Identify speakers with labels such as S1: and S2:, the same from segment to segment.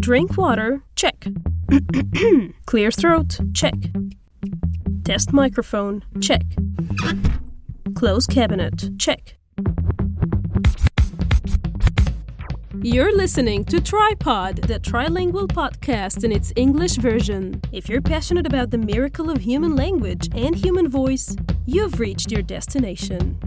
S1: Drink water, check. Clear throat, check. Test microphone, check. Close cabinet, check. You're listening to Tripod, the Trilingual Podcast in its English version. If you're passionate about the miracle of human language and human voice, you've reached your destination.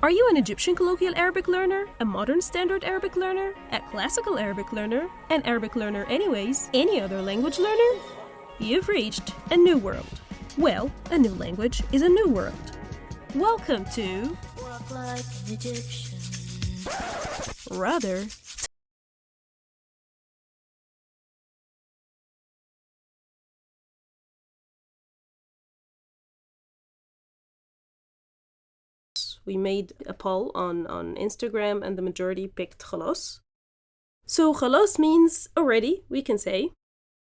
S1: Are you an Egyptian colloquial Arabic learner, a modern standard Arabic learner, a classical Arabic learner, an Arabic learner anyways, any other language learner? You've reached a new world. Well, a new language is a new world. Welcome to Walk Like an Egyptian. Rather, we made a poll on Instagram and the majority picked Khalaas. So Khalaas means already, we can say.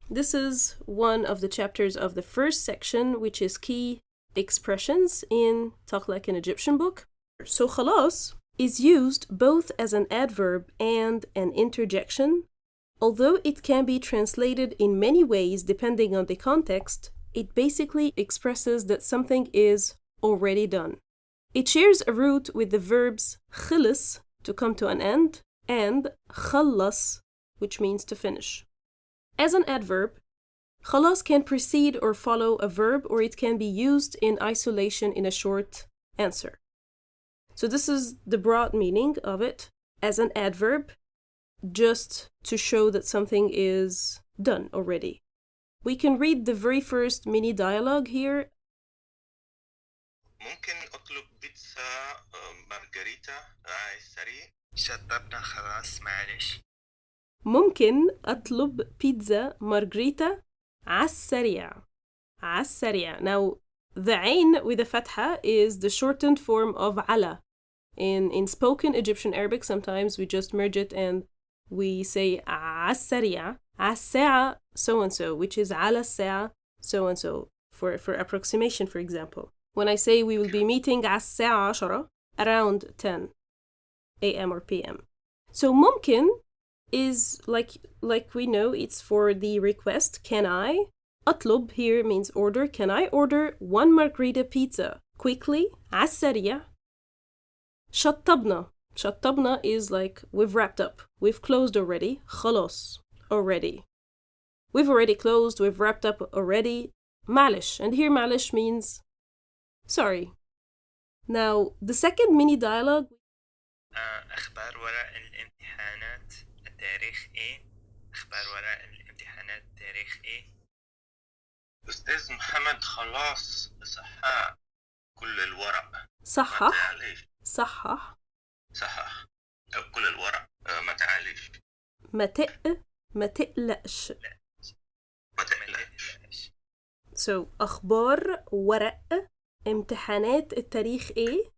S1: This is one of the chapters of the first section, which is key expressions in Talk Like an Egyptian book. So Khalaas is used both as an adverb and an interjection. Although it can be translated in many ways depending on the context, it basically expresses that something is already done. It shares a root with the verbs khilis, to come to an end, and khallas, which means to finish. As an adverb, Khalaas can precede or follow a verb, or it can be used in isolation in a short answer. So this is the broad meaning of it as an adverb, just to show that something is done already. We can read the very first mini dialogue here.
S2: ممكن أطلب بيتزا مارغريتا راعي سريع شطبنا خلاص معلش
S1: ممكن أطلب بيتزا مارغريتا عالسريع. عالسريع. Now, the عين with a fatha is the shortened form of ala. In spoken Egyptian Arabic, sometimes we just merge it and we say عالسريع. عالساعة so-and-so, which is على الساعة so-and-so, for approximation, for example. When I say we will be meeting عالساعة 10, around 10 a.m. or p.m. So ممكن is like we know, it's for the request. Can I? أطلب here means order. Can I order 1 margherita pizza quickly? عالسريع. شطبنا. شطبنا is like we've wrapped up. We've closed already. خلاص. Already. We've already closed. We've wrapped up already. معلش. And here معلش means sorry. Now, the second mini dialogue.
S2: أخبار ورق الامتحانات التاريخ إيه؟ أخبار ورق الامتحانات التاريخ إيه؟ أستاذ محمد خلاص صحح كل الورق.
S1: صحح. صحح.
S2: صحح كل الورق ما تعاليش.
S1: ما تقلقش.
S2: ما تقلقش.
S1: So, أخبار ورق امتحانات التاريخ إيه؟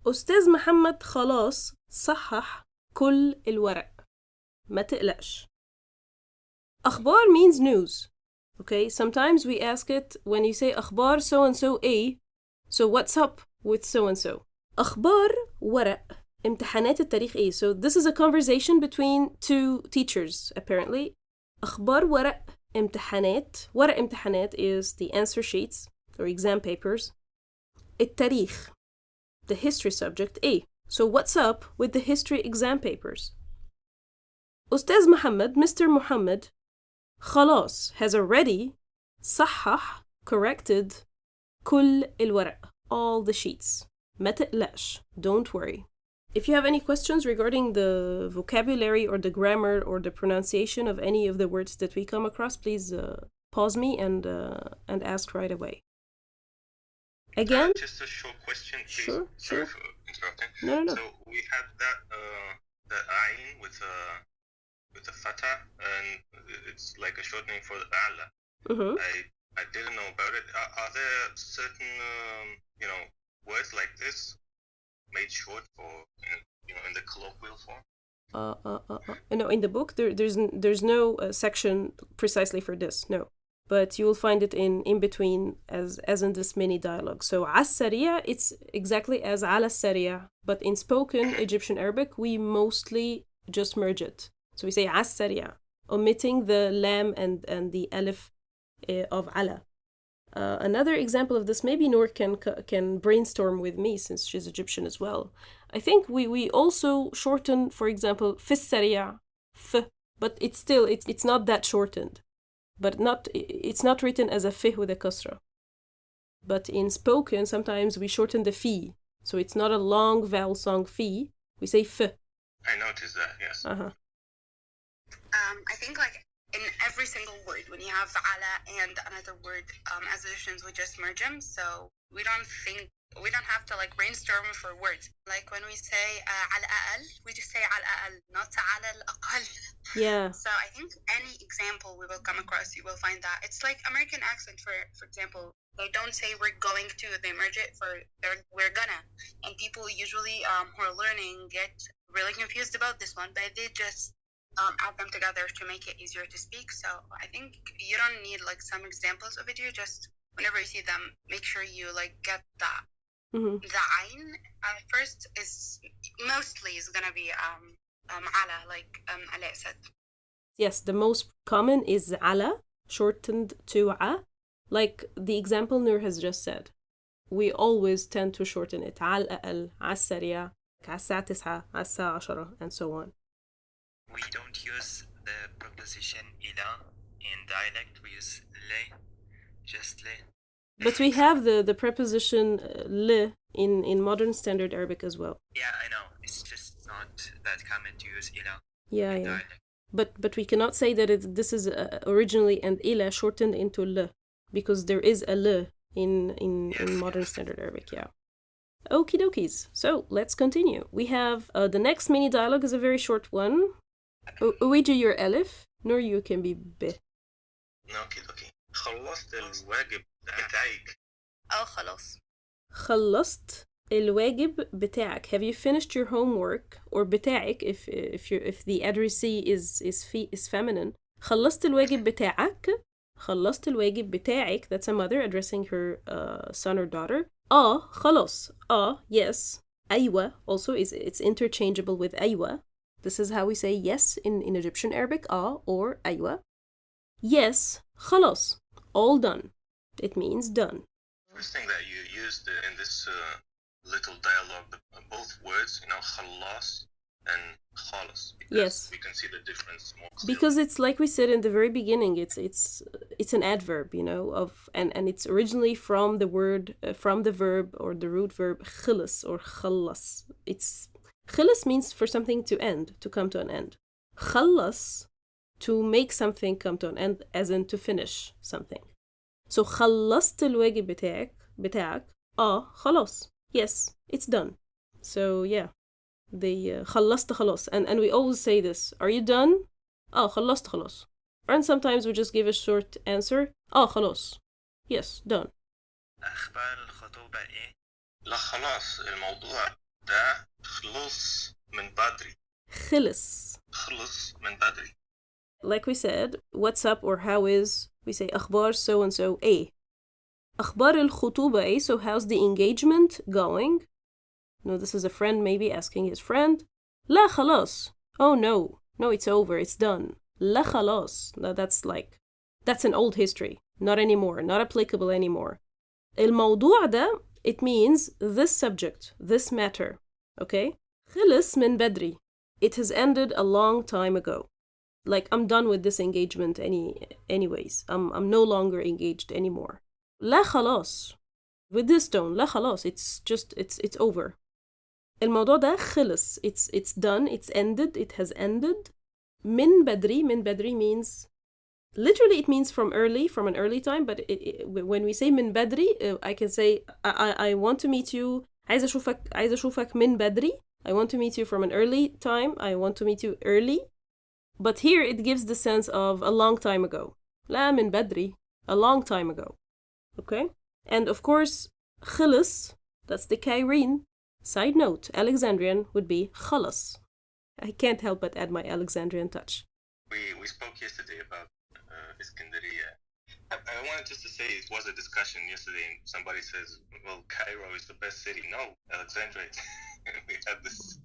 S1: أستاذ محمد خلاص صحح كل الورق. ما تقلقش. أخبار means news. Okay, sometimes we ask it when you say أخبار so-and-so A, so what's up with so-and-so? أخبار ورق امتحانات التاريخ إيه? So this is a conversation between two teachers, apparently. أخبار ورق امتحانات. ورق امتحانات is the answer sheets or exam papers. التاريخ, the history subject A. So what's up with the history exam papers? أستاذ محمد, Mr. Muhammad, خلاص has already صحح, corrected كل الورق, all the sheets. ما تقلقش, don't worry. If you have any questions regarding the vocabulary or the grammar or the pronunciation of any of the words that we come across, please pause me and ask right away. Again?
S2: Just a short question, please.
S1: Sure.
S2: Sorry for interrupting.
S1: No.
S2: So we had that the ayn with the fatha, and it's like a shortening for the ala.
S1: Mm-hmm.
S2: I didn't know about it. Are there certain words like this made short for in the colloquial form?
S1: No, in the book there's no section precisely for this. No. but you will find it in between as in this mini dialogue. So عالسريع, it's exactly as على السريع, but in spoken Egyptian Arabic we mostly just merge it. So we say عالسريع, omitting the lam and the alif of على. Another example of this, maybe Nour can brainstorm with me since she's Egyptian as well. I think we also shorten, for example, في السريع, f, but it's not that shortened. But it's not written as a fih with a kasra. But in spoken, sometimes we shorten the fi. So it's not a long vowel song fi. We say f.
S2: I noticed that, yes.
S1: Uh-huh.
S3: I think like in every single word, when you have ala and another word, as additions, we just merge them. So we don't have to like brainstorm for words. Like when we say al aqal, we just say al aqal, not al aqal.
S1: Yeah.
S3: So I think any example we will come across, you will find that it's like American accent. For example, they don't say we're going to, they merge it for we're gonna. And people usually who are learning get really confused about this one, but they just add them together to make it easier to speak. So I think you don't need like some examples of it. You just, whenever you see them, make sure you like get that.
S1: Mm-hmm.
S3: The ayn first is mostly is gonna be ala, like Alaa said.
S1: Yes, the most common is ala, shortened to a, like the example Nour has just said. We always tend to shorten it. على الأقل, على السريع, على الساعة 9, على الساعة 10, and so on.
S4: We don't use the preposition إلى in dialect. We use le, just le.
S1: But we have the preposition le in modern standard Arabic as well.
S4: Yeah, I know. It's just not that common to use إلى
S1: Yeah,
S4: in
S1: yeah.
S4: dialect.
S1: But we cannot say that this is originally and ila shortened into l, because there is a l in modern standard Arabic, yeah. Okie dokies. So let's continue. We have the next mini dialogue is a very short one. We do your alif, Nour you can be b.
S2: اوكي خلصت الواجب بتاعك.
S3: خلاص.
S1: خلصت الواجب بتاعك. Have you finished your homework? Or بتاعك if the addressee is feminine. خلصت الواجب بتاعك. خلصت الواجب بتاعك. That's a mother addressing her son or daughter. خلاص. Yes. أيوة also it's interchangeable with أيوة. This is how we say yes in Egyptian Arabic. Or أيوة. Yes. خلاص. All done. It means done.
S2: First thing that you used in this little dialogue, both words, Khalaas and Khalaas.
S1: Yes.
S2: We can see the difference more clearly.
S1: Because it's like we said in the very beginning, it's an adverb, and it's originally from the word, from the verb or the root verb khilas or khalas. Khilas means for something to end, to come to an end. Khalas, to make something come to an end, as in to finish something. So خلصت الواجب بتاعك. خلاص. Yes, it's done. So yeah, they خلصت خلاص, and we always say this. Are you done? خلصت خلاص. And sometimes we just give a short answer. خلاص. Yes, done.
S4: أخبار الخطوبة إيه؟
S2: لا خلاص الموضوع ده خلص من بدري.
S1: خلص
S2: من بدري.
S1: Like we said, what's up or how is, we say أخبار so and so إيه. أخبار الخطوبة إيه, so how's the engagement going? No, this is a friend maybe asking his friend. لا خلاص. Oh no, it's over, it's done. لا خلاص. Now that's an old history. Not anymore, not applicable anymore. الموضوع ده, it means this subject, this matter. Okay? خلص من بدري. It has ended a long time ago. Like, I'm done with this engagement anyways. I'm no longer engaged anymore. لا خلاص. With this tone, لا خلاص. It's over. الموضوع ده خلص. It's done, it's ended, it has ended. من بدري means, literally it means from an early time, but when we say من بدري, I can say, I want to meet you, عايزة أشوفك من بدري. I want to meet you from an early time. I want to meet you early. But here it gives the sense of a long time ago. لا من بدري. A long time ago. Okay? And of course, خلص, that's the Cairene. Side note, Alexandrian would be خلص. I can't help but add my Alexandrian touch.
S2: We spoke yesterday about Iskandariya, I wanted just to say it was a discussion yesterday, and somebody says, well, Cairo is the best city. No, Alexandria. We had this.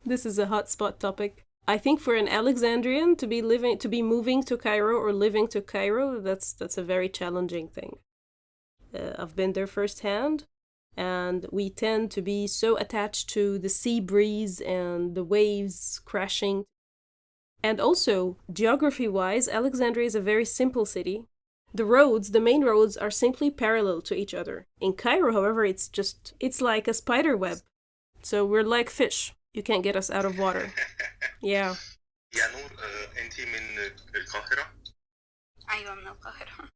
S1: This is a hot spot topic. I think for an Alexandrian to be moving to Cairo or living to Cairo, that's a very challenging thing. I've been there firsthand, and we tend to be so attached to the sea breeze and the waves crashing. And also, geography-wise, Alexandria is a very simple city. The main roads are simply parallel to each other. In Cairo, however, it's like a spider web. So we're like fish. You can't get us out of water. Yeah.
S2: يا نور أنتِ من القاهرة؟
S3: أيوة من القاهرة.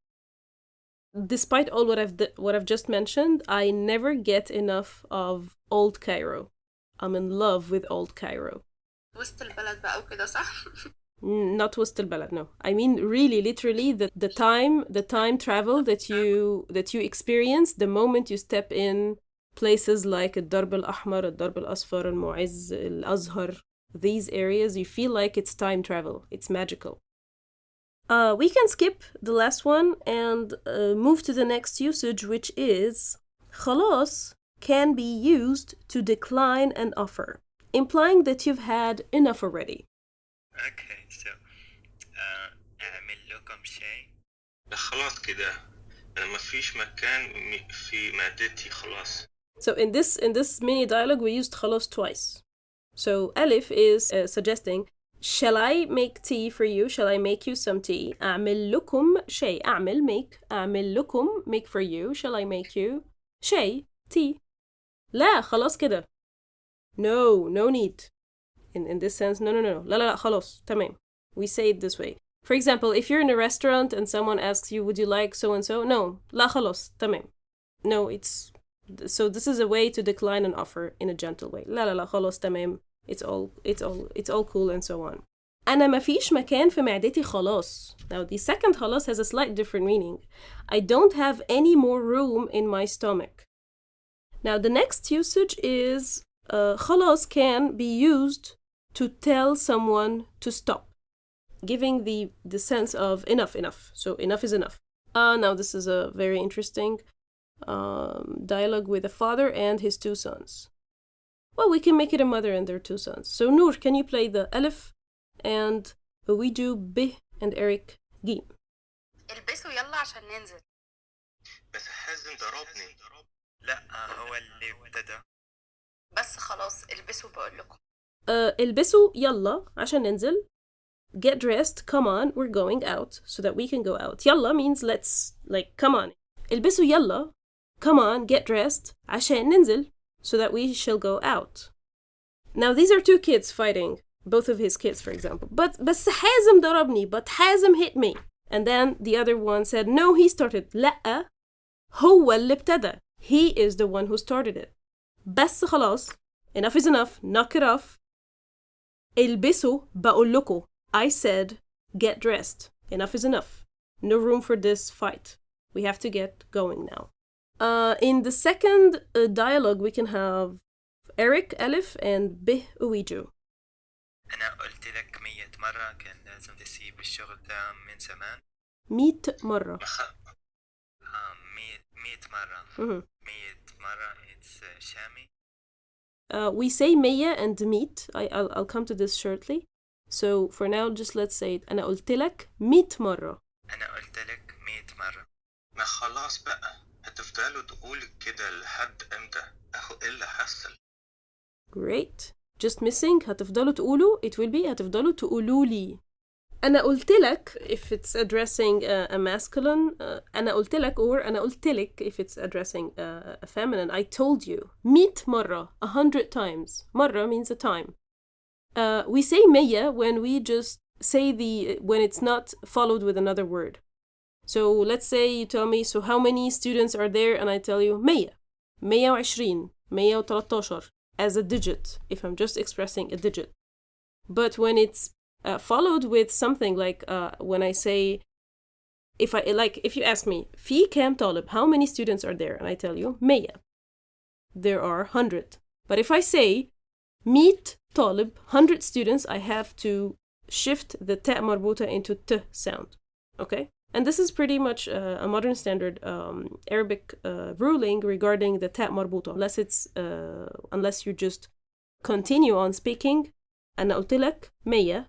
S1: Despite all what I've just mentioned, I never get enough of Old Cairo. I'm in love with Old Cairo.
S3: وسط البلد بقى وكده صح؟
S1: Not وسط البلد, no. I mean really, literally, the time travel that you experience the moment you step in places like الدرب الأحمر, الدرب الأصفر, المعز, الأزهر. These areas, you feel like it's time travel. It's magical. We can skip the last one and move to the next usage, which is خلاص can be used to decline an offer, implying that you've had enough already.
S4: Okay, so أعمل لكم شيء.
S2: خلاص كده أنا ما فيش مكان في معدتي خلاص.
S1: So in this mini dialogue, we used خلاص twice. So Alif is suggesting, shall I make tea for you? Shall I make you some tea? أعمل لكم شيء. أعمل make. أعمل لكم make for you. Shall I make you شيء tea? لا خلاص كده. No need. In this sense, no. لا خلاص تمام. We say it this way. For example, if you're in a restaurant and someone asks you, would you like so and so? No, لا خلاص تمام. No, so this is a way to decline an offer in a gentle way. لا خلاص تمام. It's all cool and so on. أنا ما فيش مكان في معدتي خلاص. Now the second خلاص has a slight different meaning. I don't have any more room in my stomach. Now the next usage is خلاص can be used to tell someone to stop, giving the sense of enough. So enough is enough. Now this is a very interesting dialogue with a father and his two sons. Well, we can make it a mother and their two sons. So Noor, can you play the Alif and we do B and Eric Gim?
S3: البسوا يلا عشان ننزل.
S2: بس حازم ضربني.
S4: لا هو اللي ابتدى.
S3: بس خلاص البسوا بقول لكم.
S1: البسوا يلا عشان ننزل. Get dressed, come on, we're going out so that we can go out. يلا means let's, like, come on. البسوا يلا, come on, get dressed عشان ننزل so that we shall go out. Now these are two kids fighting, both of his kids, for example. بس حازم ضربني, but حازم hit me. And then the other one said, no, he started. لا, هو اللي ابتدى. He is the one who started it. بس خلاص, enough is enough, knock it off. البسوا بقول لكم. I said, get dressed. Enough is enough. No room for this fight. We have to get going now. In the second dialogue, we can have Eric, Alif, and Bih Uwiju.
S4: أنا قلت لك 100 مرة كان لازم تسيب الشغل ده من زمان.
S1: 100 مرة.
S4: 100 مرة. 100 مرة. It's شامي.
S1: We say 100 and meet. I'll come to this shortly. So for now, just let's say it. أنا قلت لك 100 مرة.
S4: أنا قلت لك 100 مرة.
S2: ما خلاص بقى. هتفضلوا تقول كده لحد امتى؟ ايه اللي حصل؟
S1: Great. Just missing هتفضلوا تقولوا. It will be هتفضلوا تقولوا لي. أنا قلت لك if it's addressing a masculine. أنا قلت لك or أنا قلت لك if it's addressing a feminine. I told you 100 مرة, 100 times. مرة means a time. We say 100 when we just say when it's not followed with another word. So let's say you tell me, so how many students are there? And I tell you 100, 120, 113 as a digit, if I'm just expressing a digit. But when it's followed with something like when I say, if you ask me, في كام طالب, how many students are there? And I tell you 100. There are 100. But if I say 100 طالب, 100 students, I have to shift the ta marbuta into t sound. Okay? And this is pretty much a modern standard Arabic ruling regarding the ta مربوطة, unless you just continue on speaking. أنا قلت لك 100.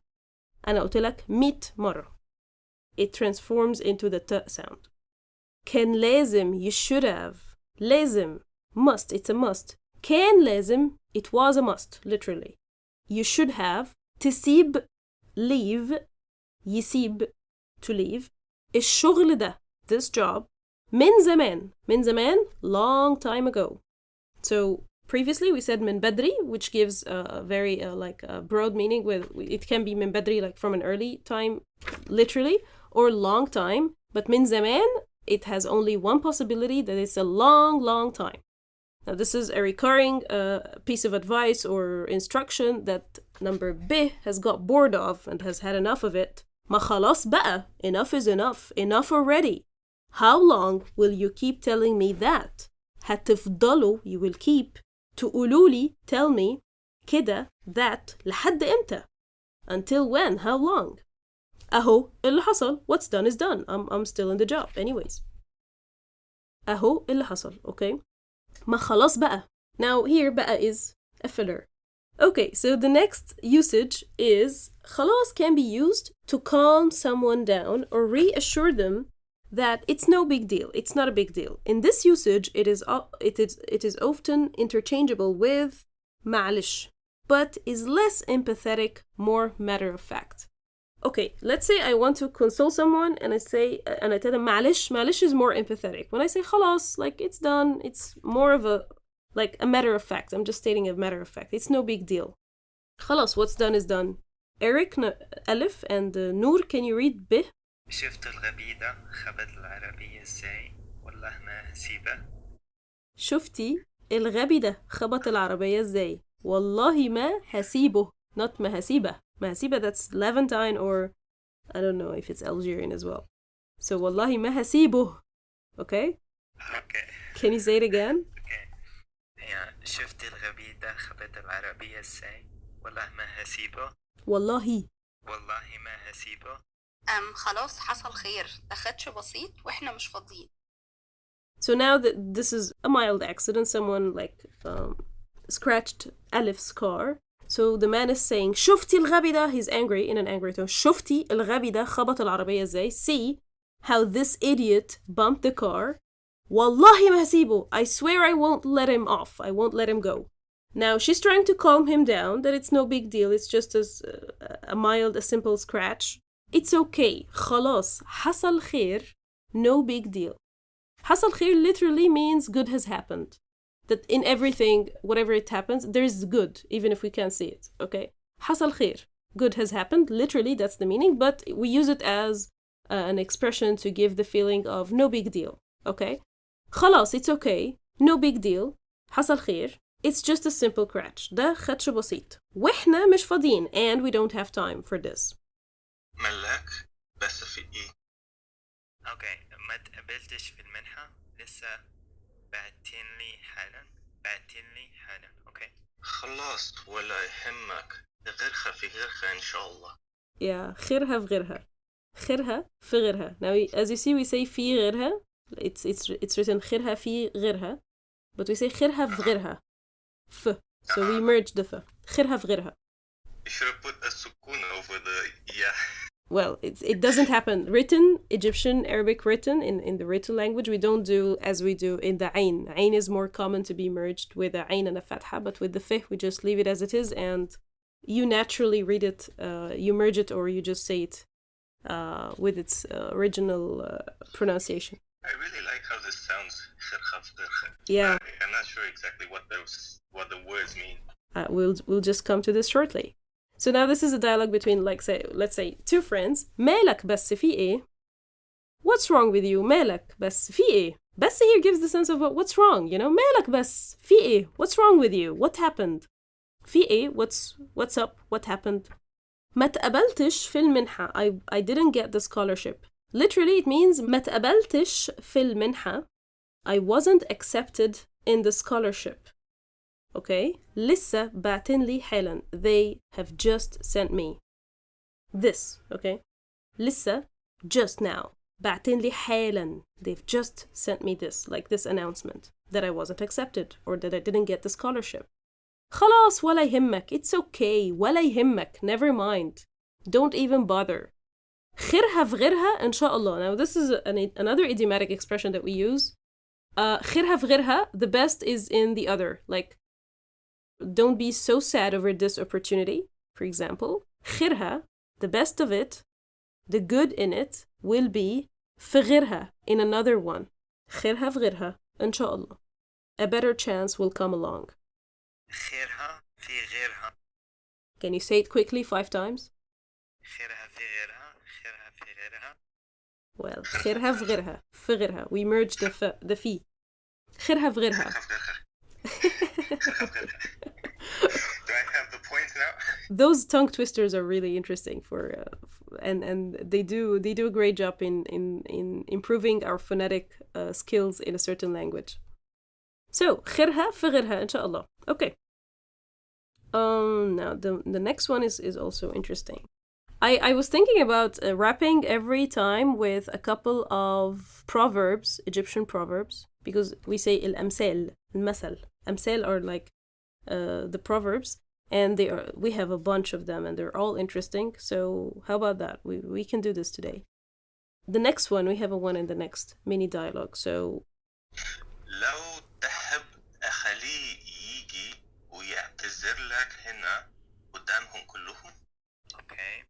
S1: أنا قلت لك 100 مرة. It transforms into the t sound. كان لازم, you should have. لازم, must, it's a must. كان لازم, it was a must, literally. You should have. تسيب, leave. يسيب, to leave. الشغل ده, this job. من زمان, long time ago. So previously we said من بدري, which gives a very broad meaning. It can be من بدري, like from an early time, literally, or long time. But من زمان, it has only one possibility, that it's a long time. Now this is a recurring piece of advice or instruction that number B has got bored of and has had enough of it. ما خلاص بقى, enough is enough already. How long will you keep telling me that? هتفضلوا, you will keep, تقولولي, tell me, كده, that, لحد إمتى? Until when? How long? أهو اللي حصل, what's done is done. I'm still in the job anyways. أهو اللي حصل, okay? ما خلاص بقى. Now here بقى is a filler. Okay, so the next usage is خلاص can be used to calm someone down or reassure them that it's no big deal. It's not a big deal. In this usage, it is often interchangeable with معلش, but is less empathetic, more matter of fact. Okay, let's say I want to console someone and I tell them معلش is more empathetic. When I say خلاص, like it's done, it's more of a matter of fact. I'm just stating a matter of fact. It's no big deal. خلاص, what's done is done. Eric, Alif, and Noor, can you read ب?
S4: شفت الغبي ده خبط العربية ازاي والله ما هسيبه.
S1: شفتي الغبي ده خبط العربية ازاي والله ما هسيبه. Not ما هسيبه. ما هسيبه, that's Levantine, or I don't know if it's Algerian as well. So والله ما هسيبه. Okay?
S4: Okay.
S1: Can you say it again?
S4: Okay. Yeah. شفت الغبي ده خبط العربية ازاي والله ما هسيبه.
S1: والله
S4: ما هسيبه.
S3: خلاص حصل خير, ده خدش بسيط واحنا مش فاضيين.
S1: So now that this is a mild accident, someone scratched Alif's car. So the man is saying شفتي الغبي ده, he's angry in an angry tone. شفتي الغبي ده خبط العربية ازاي. See how this idiot bumped the car. والله ما هسيبه. I swear I won't let him off. I won't let him go. Now she's trying to calm him down, that it's no big deal. It's just a simple scratch. It's okay. خلاص حصل خير. No big deal. حصل خير literally means good has happened. That in everything, whatever it happens, there's good, even if we can't see it. Okay? حصل خير. Good has happened. Literally, that's the meaning. But we use it as an expression to give the feeling of no big deal. Okay? خلاص, it's okay. No big deal. حصل خير. It's just a simple scratch. ده خدش بسيط. وإحنا مش فاضيين. And we don't have time for this.
S2: ملاك بس في إيه؟
S4: Okay, ما تقبلتش في المنحة لسه بعتين لي حالا. Okay.
S2: خلاص ولا يهمك. غيرها في غيرها إن شاء الله.
S1: Yeah, خيرها في غيرها. خيرها في غيرها. Now, as you see, we say في غيرها. It's written خيرها في غيرها. But we say خيرها في غيرها. ف. So we merge the ف. خيرها في غيرها.
S2: You should have put a sukun over the yeah.
S1: Well, it doesn't happen. Written, Egyptian, Arabic written, in the written language, we don't do as we do in the ayn. Ayn is more common to be merged with a ayn and a fatha, but with the fih, we just leave it as it is, and you naturally read it, you merge it, or you just say it with its original pronunciation.
S2: I really like how this sounds.
S1: Yeah.
S2: I'm not sure exactly what the words mean.
S1: We'll just come to this shortly. So now this is a dialogue between, let's say, two friends. مالك بس في إيه? What's wrong with you? مالك بس في إيه? بس here gives the sense of what's wrong, you know? مالك بس في إيه? What's wrong with you? What happened? في إيه? What's up? What happened? ما تقبلتش في المنحة. I didn't get the scholarship. Literally it means ما تقبلتش في المنحة. I wasn't accepted in the scholarship. Okay? لسه باعتين لي حالا. They have just sent me this. Okay? لسه, just now. بعتين لي حالا. They've just sent me this, like this announcement that I wasn't accepted or that I didn't get the scholarship. خلاص ولا يهمك. It's okay. ولا يهمك. Never mind. Don't even bother. خيرها في غيرها إن شاء الله. Now this is another idiomatic expression that we use. خيرها في غيرها, the best is in the other. Like, don't be so sad over this opportunity. For example, خيرها, the best of it, the good in it, will be في غيرها, in another one. خيرها في غيرها إن شاء الله. A better chance will come along.
S4: خيرها في غيرها.
S1: Can you say it quickly 5 times?
S4: خيرها في غيرها. خيرها في غيرها.
S1: Well, خيرها في غيرها. في غيرها. We merged the في. خيرها في غيرها.
S2: Do I have the point now?
S1: Those tongue twisters are really interesting and they do a great job in improving our phonetic skills in a certain language. So خيرها في غيرها إن شاء الله. Okay. Now the next one is also interesting. I was thinking about wrapping every time with a couple of proverbs, Egyptian proverbs, because we say الأمثال, المثل. أمثال are like the proverbs, and we have a bunch of them, and they're all interesting. So how about that? We can do this today. The next one, we have a one in the next mini dialogue. So
S2: لو تحب أخليه يجي ويعتذر لك هنا قدامهم كلهم.
S4: Okay.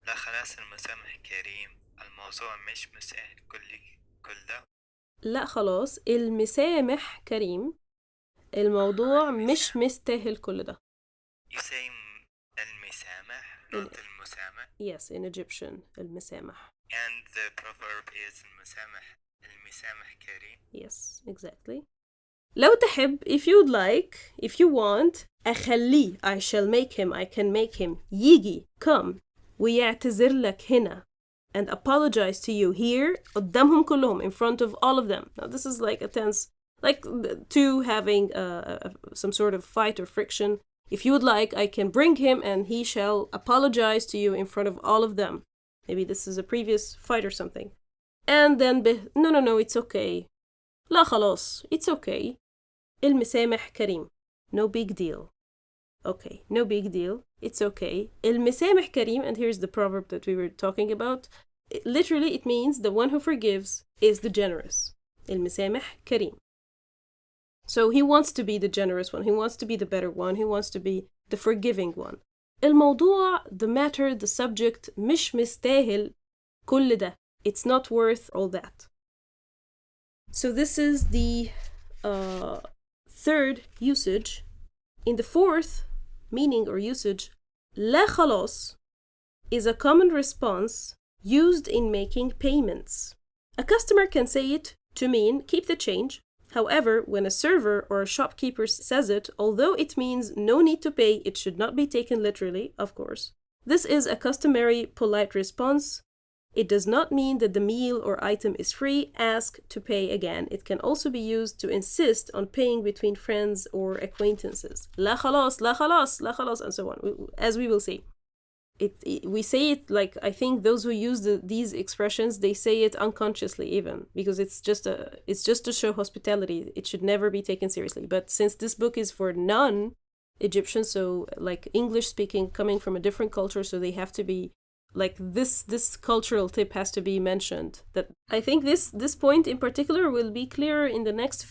S4: لا خلاص المسامح كريم. الموضوع مش مسهل كل ده.
S1: لا خلاص المسامح كريم. الموضوع مش مستاهل كل ده.
S4: You say المسامح, not المسامح.
S1: Yes, in Egyptian, المسامح.
S4: And the proverb is المسامح كريم.
S1: Yes, exactly. لو تحب, if you'd like, if you want, أخليه, I shall make him, I can make him, يجي, come, ويعتذر لك هنا, and apologize to you here, قدامهم كلهم, in front of all of them. Now this is like a tense, like two having some sort of fight or friction. If you would like, I can bring him and he shall apologize to you in front of all of them. Maybe this is a previous fight or something. And then, no, it's okay. لا خلاص, it's okay. المسامح كريم. No big deal. Okay, no big deal. It's okay. المسامح كريم, and here's the proverb that we were talking about. Literally, it means the one who forgives is the generous. المسامح كريم. So he wants to be the generous one. He wants to be the better one. He wants to be the forgiving one. الموضوع, the matter, the subject, مش مستاهل كل ده. It's not worth all that. So this is the third usage. In the fourth meaning or usage, لا خلاص is a common response used in making payments. A customer can say it to mean keep the change. However, when a server or a shopkeeper says it, although it means no need to pay, it should not be taken literally, of course. This is a customary polite response. It does not mean that the meal or item is free. Ask to pay again. It can also be used to insist on paying between friends or acquaintances. لا خلاص, لا خلاص, لا خلاص, and so on, as we will see. We say it like, I think those who use these expressions, they say it unconsciously even, because it's just to show hospitality. It should never be taken seriously. But since this book is for non-Egyptians, so like English speaking, coming from a different culture, so they have to be like this cultural tip has to be mentioned. That I think this point in particular will be clearer in the next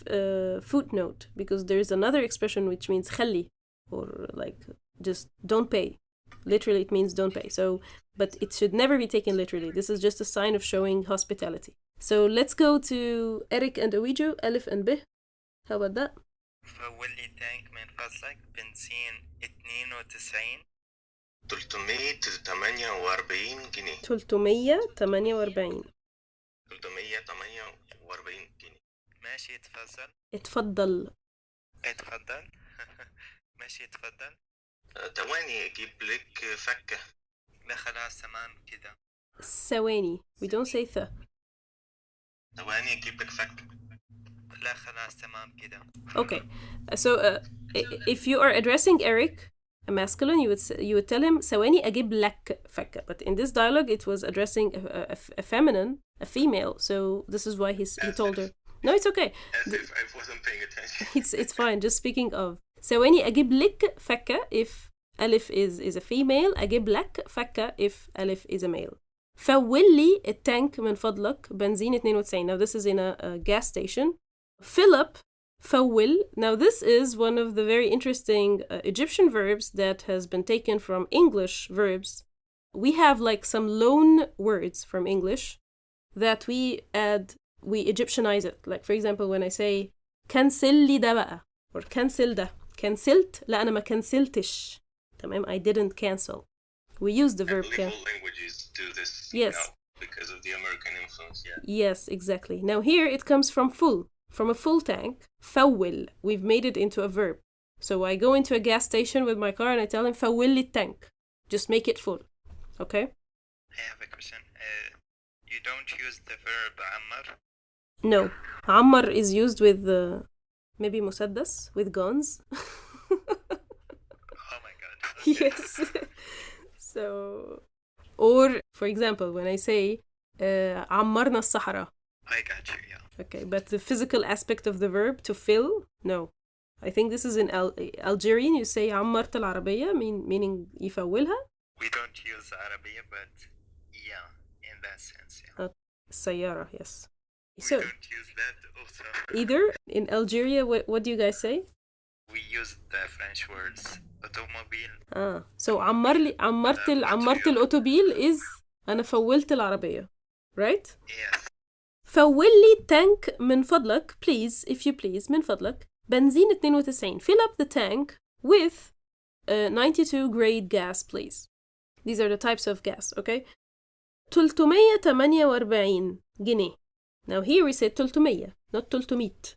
S1: footnote, because there's another expression which means خلي, or like just don't pay. Literally, it means don't pay. So, but it should never be taken literally. This is just a sign of showing hospitality. So let's go to Eric and Awiju, Alif and Bih. How about that?
S4: فولي تانك من فضلك بنزين 92
S2: 348 جنيه.
S1: 348
S2: 348 جنيه.
S4: ماشي اتفضل.
S1: اتفضل.
S4: ماشي اتفضل.
S2: ثواني اجيب لك فكة.
S4: لا خلاص تمام كده.
S1: ثواني. We don't say th.
S2: ثواني اجيب لك فكة.
S4: لا خلاص تمام كده.
S1: Okay. So if you are addressing Eric, a masculine, you would tell him ثواني أجيب لك فكة. But in this dialogue, it was addressing a feminine, a female. So this is why he told her. No, it's okay.
S2: As if I wasn't paying attention.
S1: It's fine. Just speaking of. ثواني أجيب لك فكة if ألف is a female. أجيب لك فكة if ألف is a male. فول لي التانك من فضلك بنزين 92. Now this is in a gas station. Fill up فول. Now this is one of the very interesting Egyptian verbs that has been taken from English verbs. We have like some loan words from English that we Egyptianize it. Like for example when I say cancel لي ده بقى or cancel ده. Cancelled لا أنا ما cancelتش. تمام. I didn't cancel. We use the verb
S2: can. Legal languages do this.
S1: Yes.
S2: Now because of the American influence. Yeah.
S1: Yes, exactly. Now here it comes from full. From a full tank. فول. We've made it into a verb. So I go into a gas station with my car and I tell him فول لي التانك. Just make it full. Okay?
S4: I have a question. You don't use the verb عمر?
S1: No. عمر is used with maybe مسدس, with guns.
S4: Oh my god. Okay.
S1: Yes. So, or for example, when I say عمرنا الصحراء.
S4: I got you, yeah.
S1: Okay, but the physical aspect of the verb to fill, no. I think this is in Algerian, you say عمرت العربية, meaning يفولها.
S4: We don't use عربية, but yeah, in that sense, yeah.
S1: السيارة, yes.
S4: We
S1: So,
S4: don't use that also.
S1: either in Algeria, what do you guys say?
S4: We use the French words automobile.
S1: So عمرت الأوتوبيل is أنا فولت العربية, right?
S4: Yes.
S1: فول لي tank من فضلك, please, if you please, من فضلك, بنزين 92. Fill up the tank with 92 grade gas, please. These are the types of gas, okay? 348 جنيه. Now here we say 300, not 300.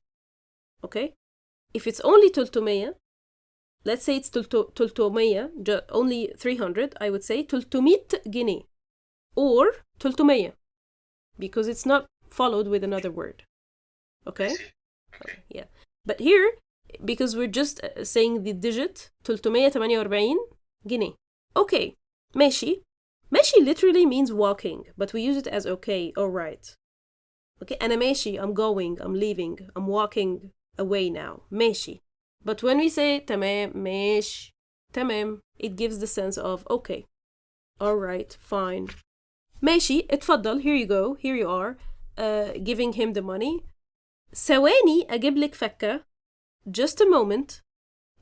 S1: Okay? If it's only 300, let's say it's 300, only 300, I would say 300 جنيه. Or 300, because it's not followed with another word. Okay?
S2: Okay.
S1: Yeah. But here, because we're just saying the digit 348 جنيه. Okay. ماشي. ماشي literally means walking, but we use it as okay, alright. Okay, أنا ماشي, I'm going, I'm leaving, I'm walking away now. ماشي. But when we say تمام, ماشي, تمام, it gives the sense of okay, alright, fine. ماشي, اتفضل, here you go, here you are, giving him the money. ثواني أجيب لك فكة. Just a moment,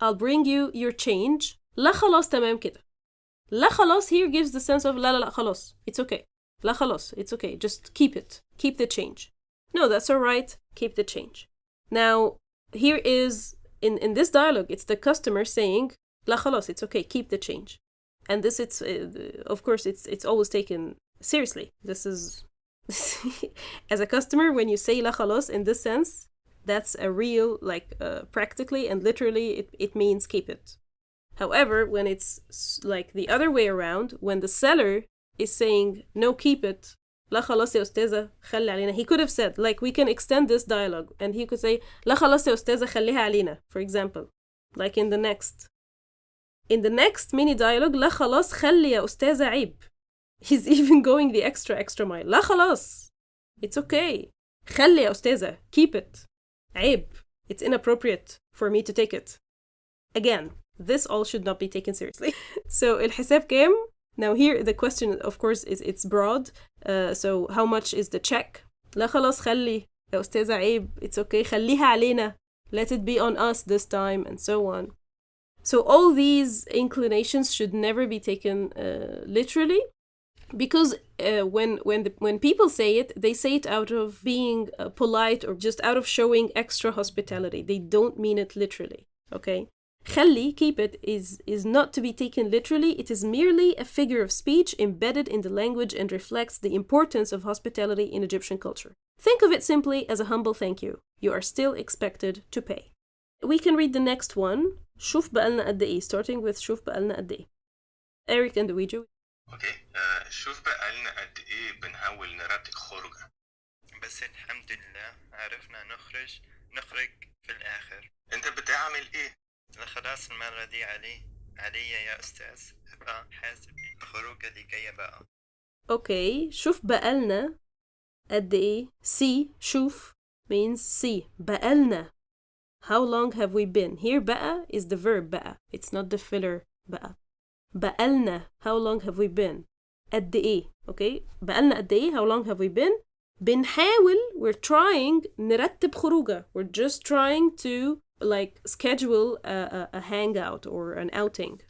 S1: I'll bring you your change. لا خلاص تمام كده. لا خلاص here gives the sense of لا خلاص, it's okay. لا خلاص, it's okay, just keep it. Keep the change. No, that's alright, keep the change. Now, here is, in this dialogue, it's the customer saying لا خلاص, it's okay, keep the change. And this, it's of course, it's always taken seriously. This is, as a customer, when you say لا خلاص in this sense, that's a real, like, practically and literally, it means keep it. However, when it's like the other way around, when the seller is saying, no, keep it, لا خلاص يا أستاذة خلي علينا. He could have said, like, we can extend this dialogue, and he could say, لا خلاص يا أستاذة خليها علينا, for example. Like in the next mini dialogue, لا خلاص خلي يا أستاذة عيب. He's even going the extra mile. لا خلاص, it's okay. خلي يا أستاذة, keep it. عيب, it's inappropriate for me to take it. Again, this all should not be taken seriously. So الحساب كام? Now here the question, of course, is it's broad. So how much is the check? لا خلاص خلي يا أستاذة عيب, it's okay, خليها علينا. Let it be on us this time, and so on. So all these inclinations should never be taken literally, because when people say it, they say it out of being polite or just out of showing extra hospitality. They don't mean it literally. Okay? خلي, keep it, is not to be taken literally. It is merely a figure of speech embedded in the language and reflects the importance of hospitality in Egyptian culture. Think of it simply as a humble thank you. You are still expected to pay. We can read the next one. شوف بقالنا قد إيه, starting with شوف بقالنا قد إيه. Eric and Luigi.
S2: Okay. شوف بقالنا قد إيه بنحاول نرتب خروجه.
S4: بس الحمد لله عرفنا نخرج في الآخر.
S2: أنت بتعمل إيه؟
S4: خلاص المرة دي علي يا أستاذ. ابقى حاسب الخروج اللي جاية بقى.
S1: Okay. شوف بقالنا قد إيه. see شوف means see. بقالنا. How long have we been? Here بقى is the verb بقى. It's not the filler بقى. بقالنا. How long have we been? قد إيه. Okay. بقالنا قد إيه. How long have we been? بنحاول. We're trying نرتب خروجة. We're just trying to like schedule a hangout or an outing.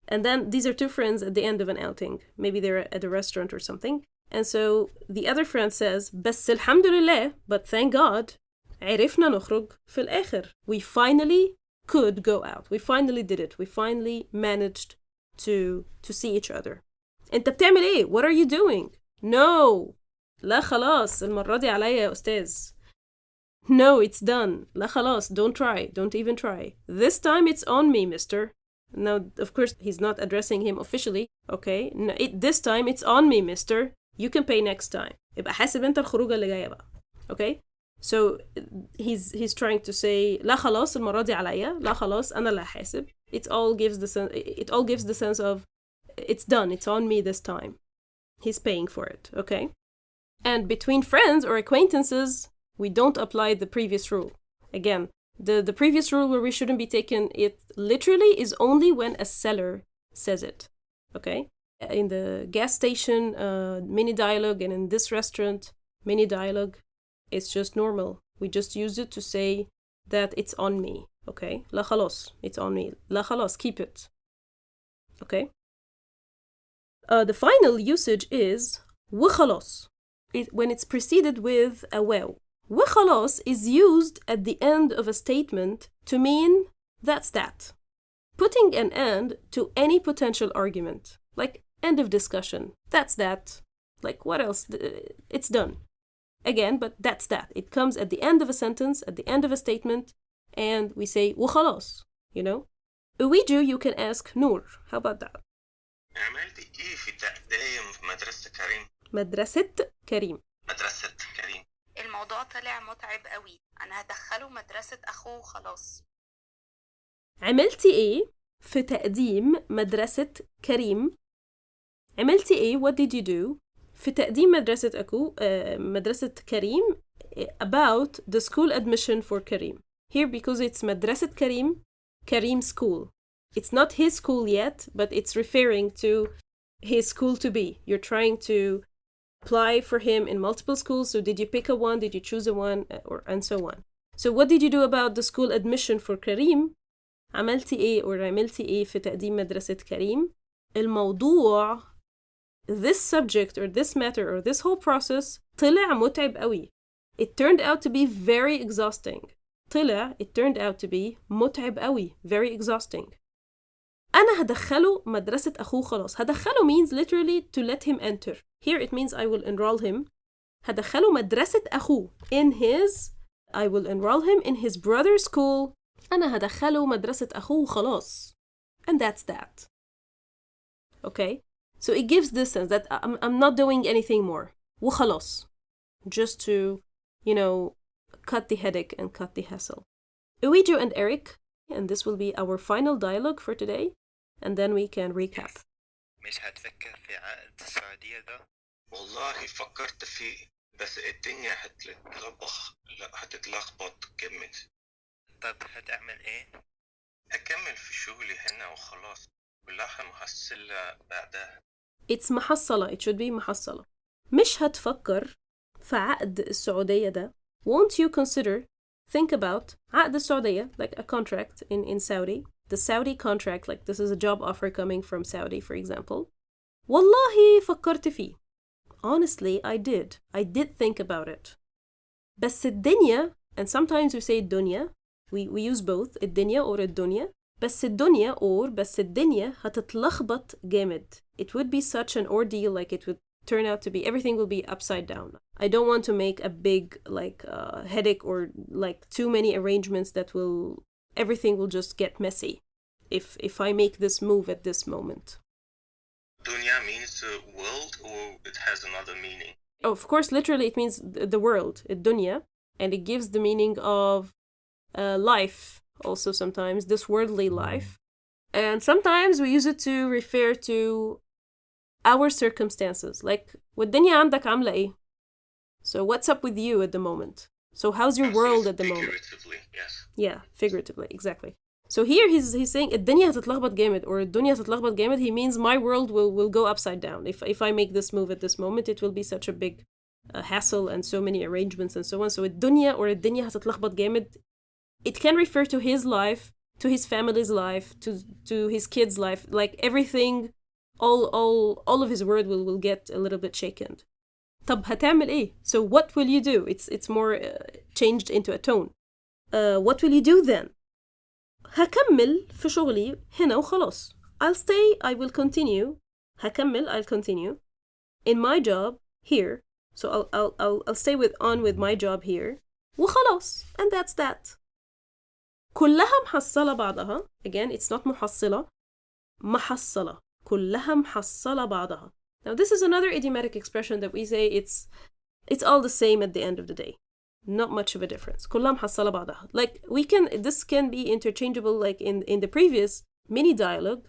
S1: And then these are two friends at the end of an outing. Maybe they're at a restaurant or something. And so the other friend says, بس الحمد لله, but thank God, عرفنا نخرج في الآخر. We finally could go out. We finally did it. We finally managed to see each other. أنت بتعمل إيه? What are you doing? No. لا خلاص المرة دي عليا يا أستاذ. No, it's done. لا خلاص. Don't try. Don't even try. This time it's on me, mister. Now, of course, he's not addressing him officially. Okay. No, this time it's on me, mister. You can pay next time. يبقى حاسب أنت الخروجة اللي جاية بقى. Okay. So he's trying to say لا خلاص المرة دي عليا. لا خلاص أنا اللي هحاسب. It all gives the sense of it's done. It's on me this time. He's paying for it. Okay. And between friends or acquaintances, we don't apply the previous rule. Again, the previous rule where we shouldn't be taking it literally is only when a seller says it. Okay? In the gas station, mini dialogue, and in this restaurant, mini dialogue, it's just normal. We just use it to say that it's on me. Okay? لا خلاص, it's on me. لا خلاص, keep it. Okay? The final usage is وخلاص. When it's preceded with a واو. وخلاص is used at the end of a statement to mean that's that. Putting an end to any potential argument. Like end of discussion. That's that. Like what else? It's done. Again, but that's that. It comes at the end of a sentence, at the end of a statement, and we say وخلاص. You know? Uwiju, you can ask Nour. How about that?
S2: عملت إيه في تقديم في مدرسة كريم؟
S1: مدرسة كريم.
S2: مدرسة كريم.
S3: الموضوع طلع متعب قوي. أنا هدخله مدرسة أخوه خلاص.
S1: عملتي إيه في تقديم مدرسة كريم؟ عملتي إيه? What did you do في تقديم مدرسة كريم about the school admission for Karim. Here because it's مدرسة Karim school. It's not his school yet, but it's referring to his school to be. You're trying to apply for him in multiple schools. So did you pick a one? Did you choose a one? And so on. So what did you do about the school admission for Karim? عملتي إيه or عملتي إيه في تقديم مدرسة كريم؟ الموضوع, this subject or this matter or this whole process طلع متعب قوي. It turned out to be very exhausting. It turned out to be متعب قوي. Very exhausting. أنا هدخله مدرسة أخوه خلاص. هدخله means literally to let him enter. Here it means I will enroll him. هدخله مدرسة أخوه. I will enroll him in his brother's school. أنا هدخله مدرسة أخوه خلاص. And that's that. Okay? So it gives this sense that I'm not doing anything more. وخلاص. Just to, cut the headache and cut the hassle. Uwiju and Eric, and this will be our final dialogue for today. And then we can recap.
S4: مش هتفكر في عقد السعودية ده؟
S2: والله فكرت فيه بس الدنيا هتتلخبط جامد.
S4: طب هتعمل ايه؟
S2: هكمل في شغلي هنا وخلاص. بالله محصلة بعدها.
S1: It's محصلة. It should be محصلة. مش هتفكر في عقد السعودية ده. Won't you think about عقد السعودية, like a contract in Saudi. The Saudi contract, like this is a job offer coming from Saudi, for example. والله فكرت فيه. Honestly, I did think about it. بس الدنيا, and sometimes we say الدنيا, we use both, الدنيا or الدنيا. بس الدنيا هتتلخبط جامد. It would be such an ordeal, like it would turn out to be, everything will be upside down. I don't want to make a big headache or like too many arrangements that everything will just get messy if I make this move at this moment.
S2: Dunya means world or it has another meaning?
S1: Oh, of course, literally it means the world, الدنيا, and it gives the meaning of life also sometimes, this worldly life. And sometimes we use it to refer to our circumstances, like والدنيا عندك عاملة إيه? So what's up with you at the moment? So how's your world at the moment?
S2: Figuratively, yes.
S1: Yeah, figuratively, exactly. So here he's saying الدنيا هتتلخبط جامد, or الدنيا هتتلخبط جامد. He means my world will go upside down. If I make this move at this moment, it will be such a big hassle and so many arrangements and so on. So الدنيا or الدنيا هتتلخبط جامد, it can refer to his life, to his family's life, to his kids' life. Like everything, all of his world will get a little bit shaken. طب هتعمل ايه? So what will you do? It's more changed into a tone. What will you do then? هكمل في شغلي هنا وخلاص. I'll stay, I will continue. هكمل, I'll continue. In my job here. So I'll stay on with my job here. وخلاص. And that's that. كلها محصلة بعضها. Again, it's not محصلة. محصلة. كلها محصلة بعضها. Now this is another idiomatic expression that we say it's all the same at the end of the day. Not much of a difference. كلها محصلة بعضها. Like this can be interchangeable like in the previous mini dialogue.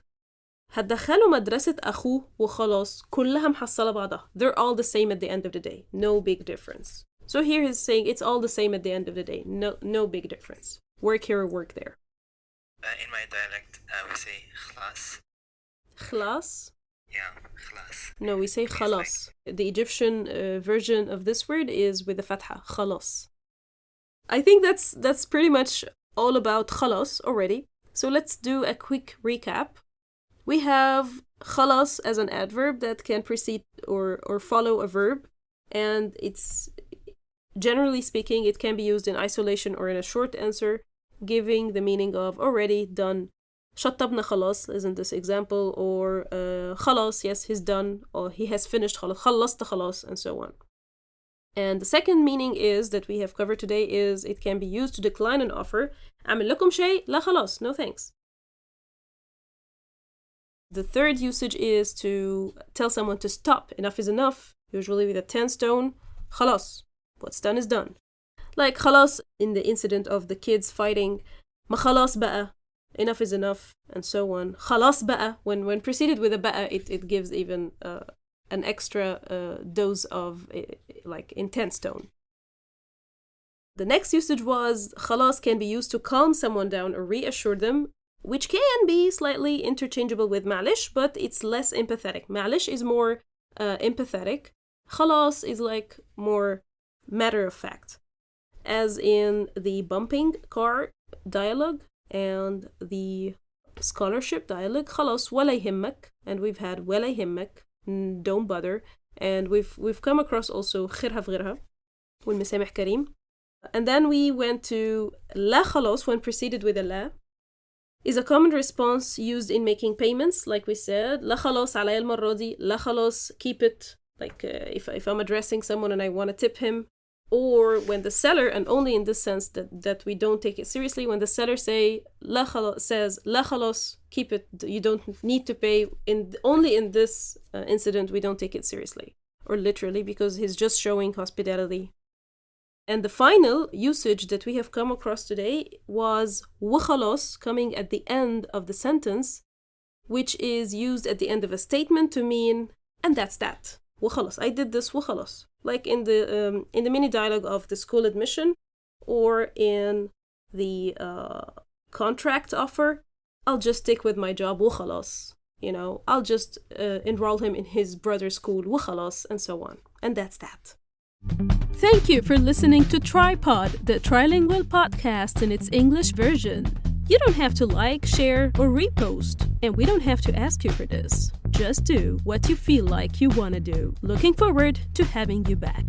S1: هتدخلوا مدرسة أخوه وخلاص كلها محصلة بعضها. They're all the same at the end of the day. No big difference. So here he's saying it's all the same at the end of the day. No big difference. Work here or work there.
S4: In my dialect, we say خلاص.
S1: خلاص?
S4: Yeah, خلاص.
S1: No, we say خلاص. The Egyptian version of this word is with the fatha, خلاص. I think that's pretty much all about خلاص already. So let's do a quick recap. We have خلاص as an adverb that can precede or follow a verb, and it's generally speaking it can be used in isolation or in a short answer, giving the meaning of already done. شطبنا خلاص is in this example, or خلاص, yes, he's done, or he has finished خلاص, خلصت خلاص, and so on. And the second meaning is that we have covered today is it can be used to decline an offer. أعمل لكم شيء؟ لا خلاص, no thanks. The third usage is to tell someone to stop. Enough is enough, usually with a tense tone. خلاص, what's done is done. Like خلاص in the incident of the kids fighting. ما خلاص بقى, enough is enough, and so on. خلاص بقى, when preceded with a بقى, it gives even an extra dose of like intense tone. The next usage was خلاص can be used to calm someone down or reassure them, which can be slightly interchangeable with معلش, but it's less empathetic. معلش is more empathetic. خلاص is like more matter of fact, as in the bumping car dialogue and the scholarship dialogue. خلاص ولا يهمك, and we've had ولا يهمك, don't bother, and we've come across also خيرها في غيرها والمسامح كريم. And then we went to لا خلاص when preceded with a لا is a common response used in making payments, like we said. لا خلاص علي المرة دي, لا خلاص, keep it, like if I'm addressing someone and I want to tip him. Or when the seller, and only in this sense that we don't take it seriously, when the seller says لا خلاص, keep it, you don't need to pay. Only in this incident we don't take it seriously, or literally, because he's just showing hospitality. And the final usage that we have come across today was وخلاص, coming at the end of the sentence, which is used at the end of a statement to mean, and that's that. وخلاص, I did this, وخلاص. Like in the mini dialogue of the school admission, or in the contract offer, I'll just stick with my job, وخلاص. You know, I'll just enroll him in his brother's school, وخلاص, and so on. And that's that. Thank you for listening to Tripod, the Trilingual Podcast in its English version. You don't have to like, share, or repost, and we don't have to ask you for this. Just do what you feel like you want to do. Looking forward to having you back.